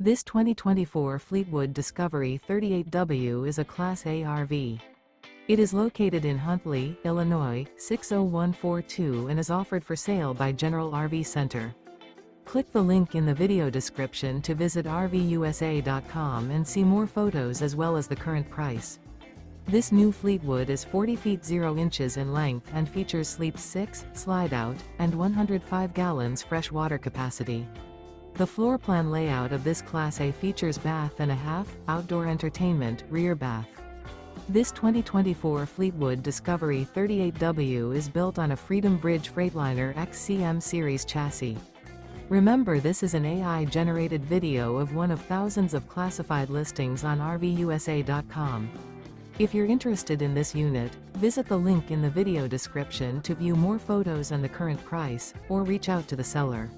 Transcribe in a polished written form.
This 2024 Fleetwood Discovery 38W is a Class A RV. It is located in Huntley, Illinois, 60142 and is offered for sale by General RV Center. Click the link in the video description to visit RVUSA.com and see more photos as well as the current price. This new Fleetwood is 40 feet 0 inches in length and features Sleep 6, Slideout, and 105 gallons fresh water capacity. The floor plan layout of this Class A features bath and a half, outdoor entertainment, rear bath. This 2024 Fleetwood Discovery 38W is built on a Freedom Bridge Freightliner XCM series chassis. Remember, this is an AI-generated video of one of thousands of classified listings on RVUSA.com. If you're interested in this unit, visit the link in the video description to view more photos and the current price, or reach out to the seller.